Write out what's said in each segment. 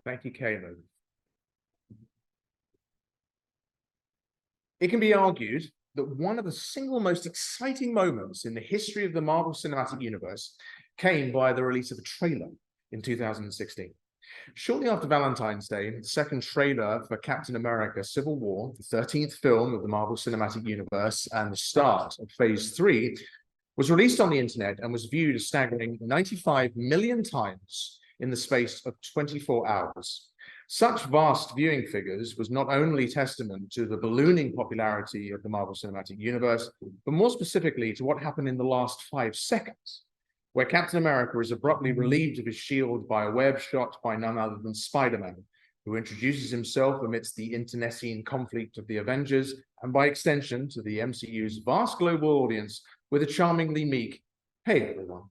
Thank you, Caleb. It can be argued that one of the single most exciting moments in the history of the Marvel Cinematic Universe came via the release of a trailer in 2016. Shortly after Valentine's Day, the second trailer for Captain America: Civil War, the 13th film of the Marvel Cinematic Universe and the start of Phase 3, was released on the internet and was viewed a staggering 95 million times in the space of 24 hours. Such vast viewing figures was not only testament to the ballooning popularity of the Marvel Cinematic Universe, but more specifically to what happened in the last 5 seconds, where Captain America is abruptly relieved of his shield by a web shot by none other than Spider-Man, who introduces himself amidst the internecine conflict of the Avengers, and by extension to the MCU's vast global audience, with a charmingly meek, "Hey, everyone."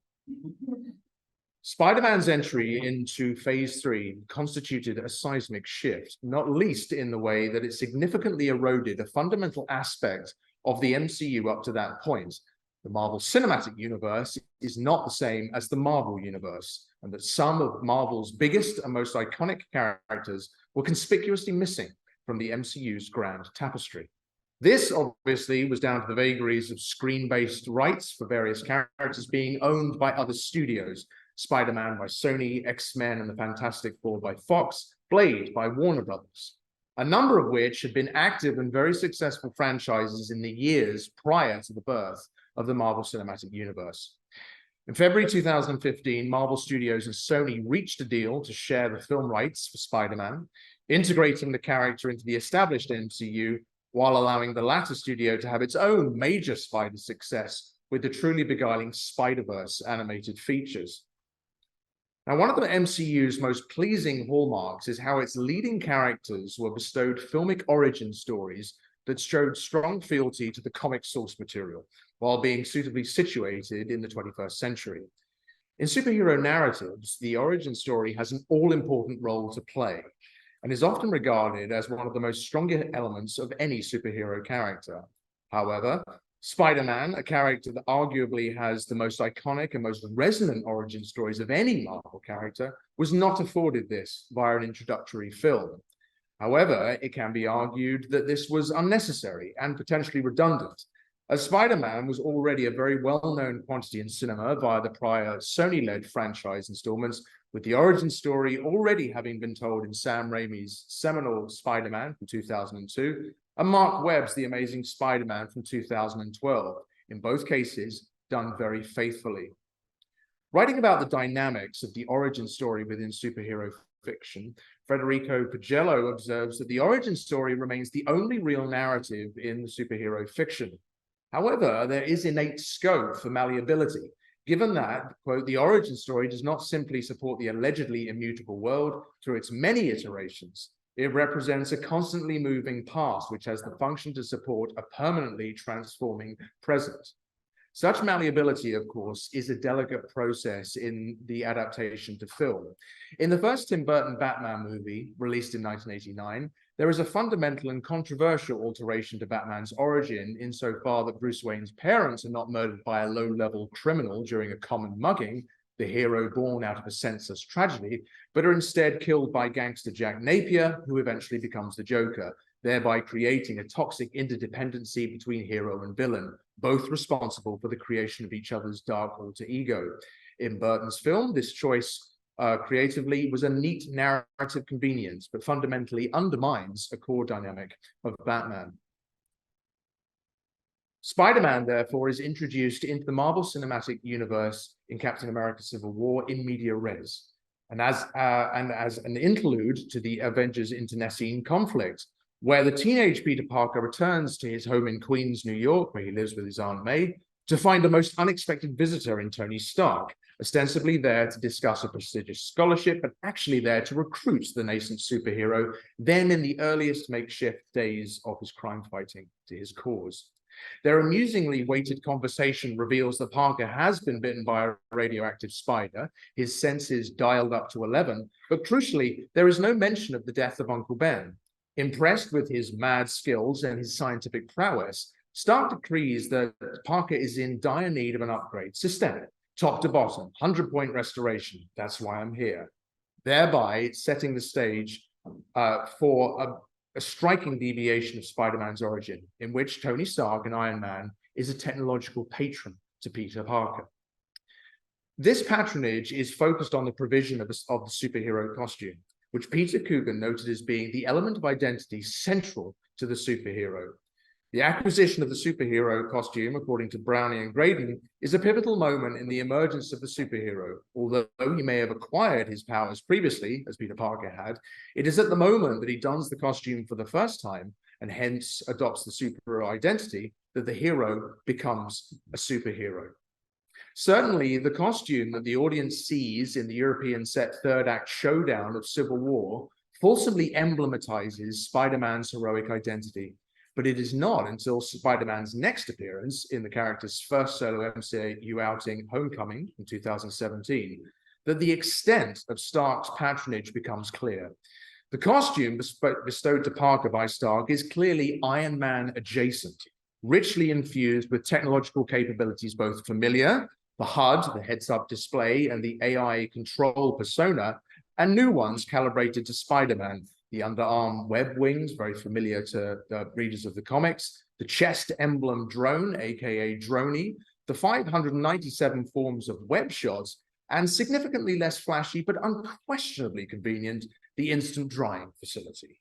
Spider-Man's entry into Phase 3 constituted a seismic shift, not least in the way that it significantly eroded a fundamental aspect of the MCU up to that point. The Marvel Cinematic Universe is not the same as the Marvel Universe, and that some of Marvel's biggest and most iconic characters were conspicuously missing from the MCU's grand tapestry. This obviously was down to the vagaries of screen-based rights for various characters being owned by other studios. Spider-Man by Sony, X-Men and the Fantastic Four by Fox, Blade by Warner Brothers, a number of which had been active and very successful franchises in the years prior to the birth of the Marvel Cinematic Universe. In February 2015, Marvel Studios and Sony reached a deal to share the film rights for Spider-Man, integrating the character into the established MCU, while allowing the latter studio to have its own major Spider success with the truly beguiling Spider-Verse animated features. Now, one of the MCU's most pleasing hallmarks is how its leading characters were bestowed filmic origin stories that showed strong fealty to the comic source material, while being suitably situated in the 21st century. In superhero narratives, the origin story has an all-important role to play, and is often regarded as one of the most stronger elements of any superhero character. However, Spider-Man, a character that arguably has the most iconic and most resonant origin stories of any Marvel character, was not afforded this via an introductory film. However, it can be argued that this was unnecessary and potentially redundant, as Spider-Man was already a very well-known quantity in cinema via the prior Sony-led franchise installments, with the origin story already having been told in Sam Raimi's seminal Spider-Man from 2002, and Marc Webb's The Amazing Spider-Man from 2012, in both cases done very faithfully. Writing about the dynamics of the origin story within superhero fiction, Federico Pagello observes that the origin story remains the only real narrative in the superhero fiction. However, there is innate scope for malleability, given that, quote, the origin story does not simply support the allegedly immutable world through its many iterations. It represents a constantly moving past, which has the function to support a permanently transforming present. Such malleability, of course, is a delicate process in the adaptation to film. In the first Tim Burton Batman movie, released in 1989, there is a fundamental and controversial alteration to Batman's origin insofar that Bruce Wayne's parents are not murdered by a low-level criminal during a common mugging, the hero born out of a senseless tragedy, but are instead killed by gangster Jack Napier, who eventually becomes the Joker, thereby creating a toxic interdependency between hero and villain, both responsible for the creation of each other's dark alter ego. In Burton's film, this choice creatively was a neat narrative convenience, but fundamentally undermines a core dynamic of Batman. Spider-Man, therefore, is introduced into the Marvel Cinematic Universe in Captain America: Civil War in media res, and as an interlude to the Avengers internecine conflict, where the teenage Peter Parker returns to his home in Queens, New York, where he lives with his Aunt May, to find a most unexpected visitor in Tony Stark, ostensibly there to discuss a prestigious scholarship, but actually there to recruit the nascent superhero, then in the earliest makeshift days of his crime fighting, to his cause. Their amusingly weighted conversation reveals that Parker has been bitten by a radioactive spider, his senses dialed up to 11, but crucially, there is no mention of the death of Uncle Ben. Impressed with his mad skills and his scientific prowess, Stark decrees that Parker is in dire need of an upgrade, systemic, top to bottom, 100-point restoration. That's why I'm here. thereby setting the stage for a striking deviation of Spider-Man's origin, in which Tony Stark and Iron Man is a technological patron to Peter Parker. This patronage is focused on the provision of the superhero costume, which Peter Coogan noted as being the element of identity central to the superhero. The acquisition of the superhero costume, according to Downey and Graydon, is a pivotal moment in the emergence of the superhero. Although he may have acquired his powers previously, as Peter Parker had, it is at the moment that he dons the costume for the first time and hence adopts the superhero identity that the hero becomes a superhero. Certainly, the costume that the audience sees in the European set third act showdown of Civil War fulsomely emblematizes Spider-Man's heroic identity. But it is not until Spider-Man's next appearance in the character's first solo MCU outing, Homecoming, in 2017, that the extent of Stark's patronage becomes clear. The costume bestowed to Parker by Stark is clearly Iron Man adjacent, richly infused with technological capabilities both familiar, the HUD, the heads-up display, and the AI control persona, and new ones calibrated to Spider-Man, the underarm web wings, very familiar to the readers of the comics, the chest emblem drone, aka Droney, the 597 forms of web shots, and significantly less flashy but unquestionably convenient, the instant drying facility.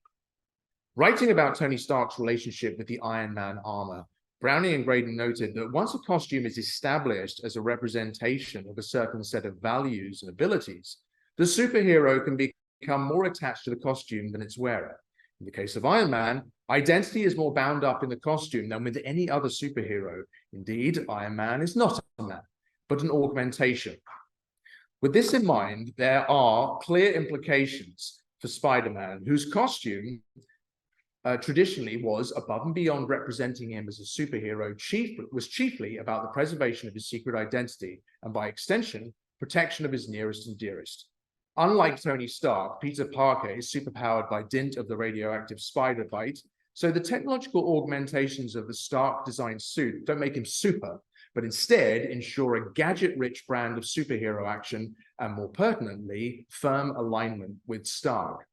Writing about Tony Stark's relationship with the Iron Man armor, Downey and Graydon noted that once a costume is established as a representation of a certain set of values and abilities, the superhero can become more attached to the costume than its wearer. In the case of Iron Man, identity is more bound up in the costume than with any other superhero. Indeed, Iron Man is not a man, but an augmentation. With this in mind, there are clear implications for Spider-Man, whose costume traditionally was, above and beyond representing him as a superhero, was chiefly about the preservation of his secret identity, and by extension, protection of his nearest and dearest. Unlike Tony Stark, Peter Parker is superpowered by dint of the radioactive spider bite, so the technological augmentations of the Stark-designed suit don't make him super, but instead ensure a gadget-rich brand of superhero action and, more pertinently, firm alignment with Stark.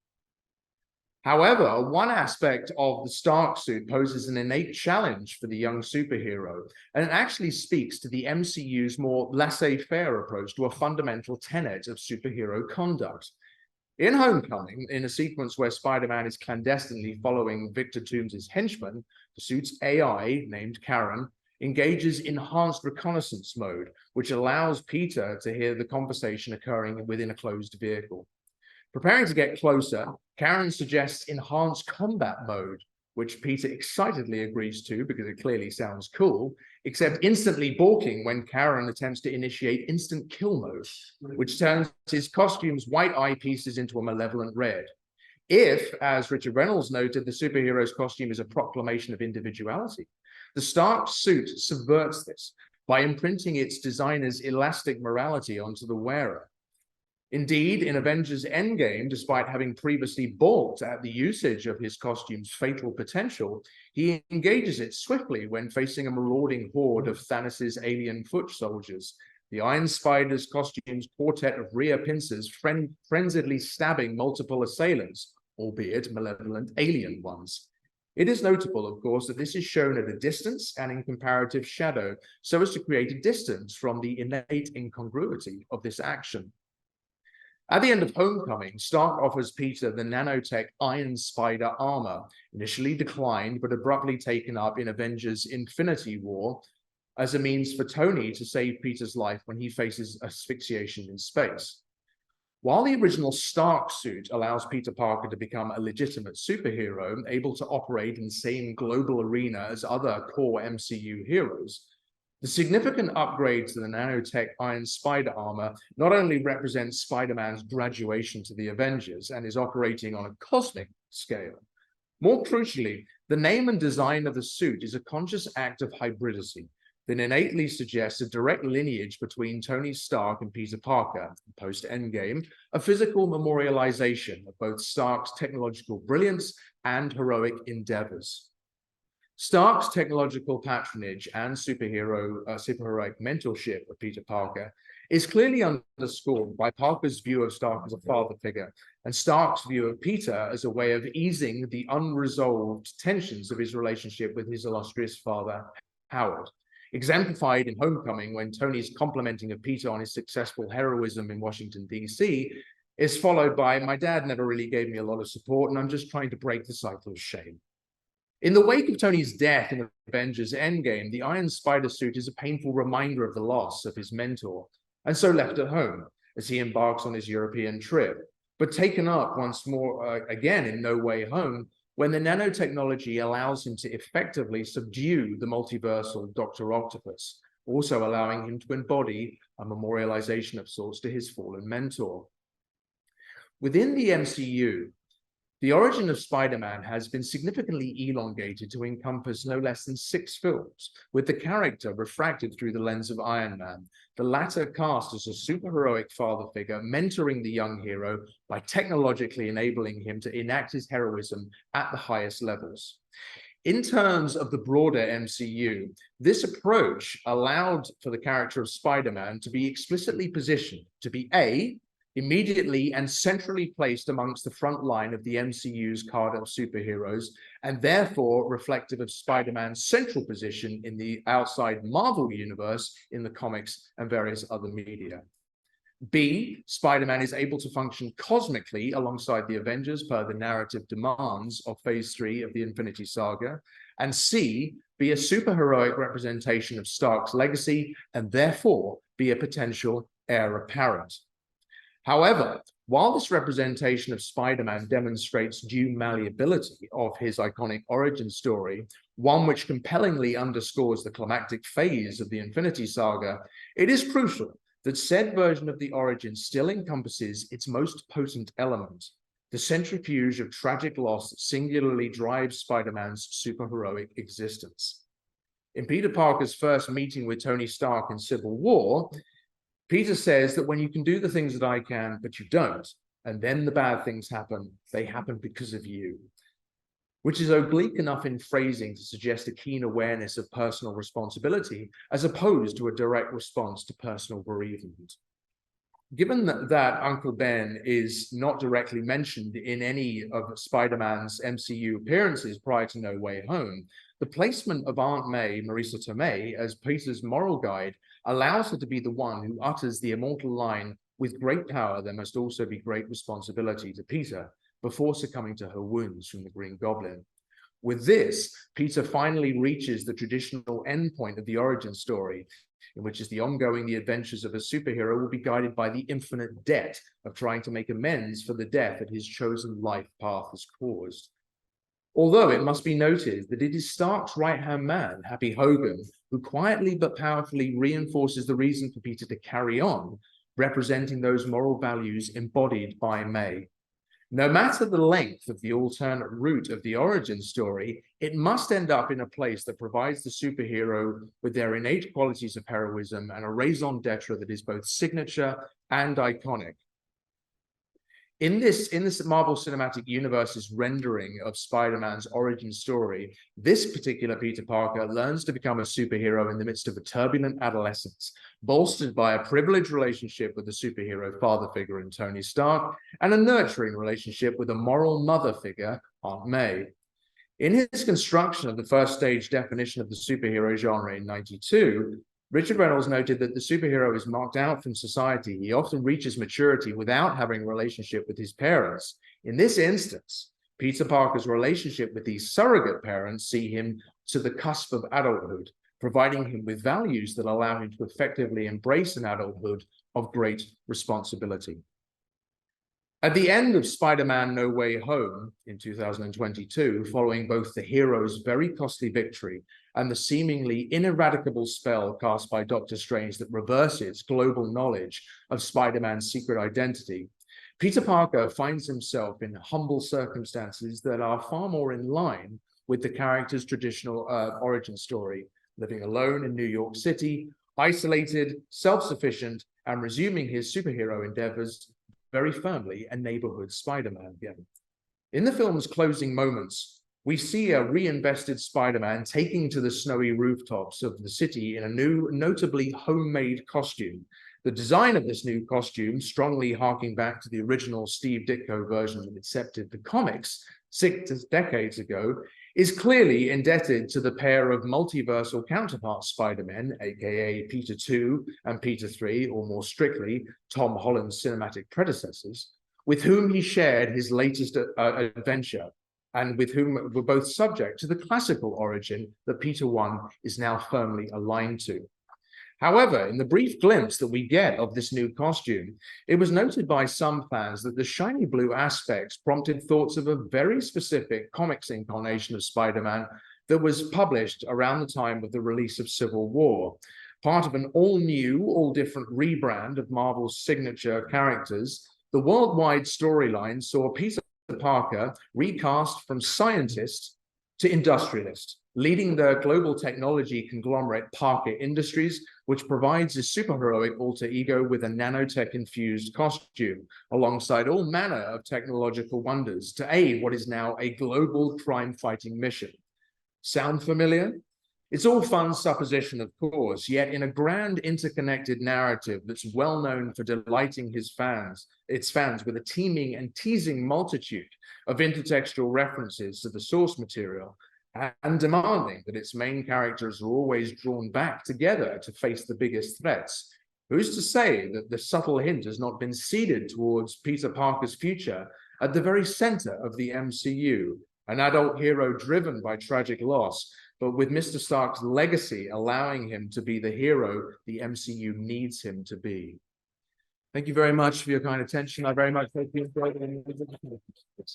However, one aspect of the Stark suit poses an innate challenge for the young superhero, and it actually speaks to the MCU's more laissez-faire approach to a fundamental tenet of superhero conduct. In Homecoming, in a sequence where Spider-Man is clandestinely following Victor Toombs' henchman, the suit's AI, named Karen, engages enhanced reconnaissance mode, which allows Peter to hear the conversation occurring within a closed vehicle. Preparing to get closer, Karen suggests enhanced combat mode, which Peter excitedly agrees to because it clearly sounds cool, except instantly balking when Karen attempts to initiate instant kill mode, which turns his costume's white eyepieces into a malevolent red. If, as Richard Reynolds noted, the superhero's costume is a proclamation of individuality, the Stark suit subverts this by imprinting its designer's elastic morality onto the wearer. Indeed, in Avengers Endgame, despite having previously balked at the usage of his costume's fatal potential, he engages it swiftly when facing a marauding horde of Thanos' alien foot soldiers. The Iron Spider's costume's quartet of rear pincers frenziedly stabbing multiple assailants, albeit malevolent alien ones. It is notable, of course, that this is shown at a distance and in comparative shadow, so as to create a distance from the innate incongruity of this action. At the end of Homecoming, Stark offers Peter the nanotech Iron Spider armor, initially declined but abruptly taken up in Avengers Infinity War as a means for Tony to save Peter's life when he faces asphyxiation in space. While the original Stark suit allows Peter Parker to become a legitimate superhero, able to operate in the same global arena as other core MCU heroes, the significant upgrade to the nanotech Iron Spider armor not only represents Spider-Man's graduation to the Avengers and is operating on a cosmic scale. More crucially, the name and design of the suit is a conscious act of hybridity that innately suggests a direct lineage between Tony Stark and Peter Parker, post-Endgame, a physical memorialization of both Stark's technological brilliance and heroic endeavors. Stark's technological patronage and superheroic mentorship of Peter Parker is clearly underscored by Parker's view of Stark as a father figure and Stark's view of Peter as a way of easing the unresolved tensions of his relationship with his illustrious father, Howard. Exemplified in Homecoming, when Tony's complimenting of Peter on his successful heroism in Washington, D.C., is followed by, "My dad never really gave me a lot of support, and I'm just trying to break the cycle of shame." In the wake of Tony's death in Avengers Endgame, the Iron Spider suit is a painful reminder of the loss of his mentor, and so left at home as he embarks on his European trip, but taken up once more again in No Way Home, when the nanotechnology allows him to effectively subdue the multiversal Dr. Octopus, also allowing him to embody a memorialization of sorts to his fallen mentor. Within the MCU, the origin of Spider-Man has been significantly elongated to encompass no less than 6 films, with the character refracted through the lens of Iron Man, the latter cast as a superheroic father figure mentoring the young hero by technologically enabling him to enact his heroism at the highest levels. In terms of the broader MCU, this approach allowed for the character of Spider-Man to be explicitly positioned to be immediately and centrally placed amongst the front line of the MCU's card of superheroes, and therefore reflective of Spider-Man's central position in the outside Marvel universe in the comics and various other media. B, Spider-Man is able to function cosmically alongside the Avengers per the narrative demands of Phase 3 of the Infinity Saga, and C, be a superheroic representation of Stark's legacy and therefore be a potential heir apparent. However, while this representation of Spider-Man demonstrates due malleability of his iconic origin story, one which compellingly underscores the climactic phase of the Infinity Saga, it is crucial that said version of the origin still encompasses its most potent element, the centrifuge of tragic loss that singularly drives Spider-Man's superheroic existence. In Peter Parker's first meeting with Tony Stark in Civil War, Peter says that when you can do the things that I can, but you don't, and then the bad things happen, they happen because of you, which is oblique enough in phrasing to suggest a keen awareness of personal responsibility, as opposed to a direct response to personal bereavement. Given that Uncle Ben is not directly mentioned in any of Spider-Man's MCU appearances prior to No Way Home, the placement of Aunt May, Marisa Tomei, as Peter's moral guide allows her to be the one who utters the immortal line, "With great power, there must also be great responsibility," to Peter, before succumbing to her wounds from the Green Goblin. With this, Peter finally reaches the traditional endpoint of the origin story, in which the adventures of a superhero will be guided by the infinite debt of trying to make amends for the death that his chosen life path has caused. Although it must be noted that it is Stark's right-hand man, Happy Hogan, who quietly but powerfully reinforces the reason for Peter to carry on, representing those moral values embodied by May. No matter the length of the alternate route of the origin story, it must end up in a place that provides the superhero with their innate qualities of heroism and a raison d'etre that is both signature and iconic. In this Marvel Cinematic Universe's rendering of Spider-Man's origin story, this particular Peter Parker learns to become a superhero in the midst of a turbulent adolescence, bolstered by a privileged relationship with the superhero father figure in Tony Stark, and a nurturing relationship with a moral mother figure, Aunt May. In his construction of the first stage definition of the superhero genre in '92, Richard Reynolds noted that the superhero is marked out from society. He often reaches maturity without having a relationship with his parents. In this instance, Peter Parker's relationship with these surrogate parents see him to the cusp of adulthood, providing him with values that allow him to effectively embrace an adulthood of great responsibility. At the end of Spider-Man No Way Home in 2022, following both the hero's very costly victory and the seemingly ineradicable spell cast by Doctor Strange that reverses global knowledge of Spider-Man's secret identity, Peter Parker finds himself in humble circumstances that are far more in line with the character's traditional origin story, living alone in New York City, isolated, self-sufficient, and resuming his superhero endeavors very firmly a neighborhood Spider-Man again. In the film's closing moments, we see a reinvested Spider-Man taking to the snowy rooftops of the city in a new, notably homemade costume The design of this new costume, strongly harking back to the original Steve Ditko version that accepted the comics 6 decades ago, is clearly indebted to the pair of multiversal counterpart Spider-Men, aka Peter 2 and Peter 3, or more strictly, Tom Holland's cinematic predecessors, with whom he shared his latest adventure, and with whom were both subject to the classical origin that Peter 1 is now firmly aligned to. However, in the brief glimpse that we get of this new costume, it was noted by some fans that the shiny blue aspects prompted thoughts of a very specific comics incarnation of Spider-Man that was published around the time of the release of Civil War. Part of an all-new, all-different rebrand of Marvel's signature characters, the worldwide storyline saw Peter Parker recast from scientist to industrialist, leading the global technology conglomerate Parker Industries, which provides a superheroic alter ego with a nanotech-infused costume, alongside all manner of technological wonders to aid what is now a global crime-fighting mission. Sound familiar? It's all fun supposition, of course, yet in a grand interconnected narrative that's well known for delighting its fans with a teeming and teasing multitude of intertextual references to the source material, and demanding that its main characters are always drawn back together to face the biggest threats. Who's to say that the subtle hint has not been seeded towards Peter Parker's future at the very center of the MCU, an adult hero driven by tragic loss, but with Mr. Stark's legacy allowing him to be the hero the MCU needs him to be. Thank you very much for your kind attention. I very much hope you enjoyed it.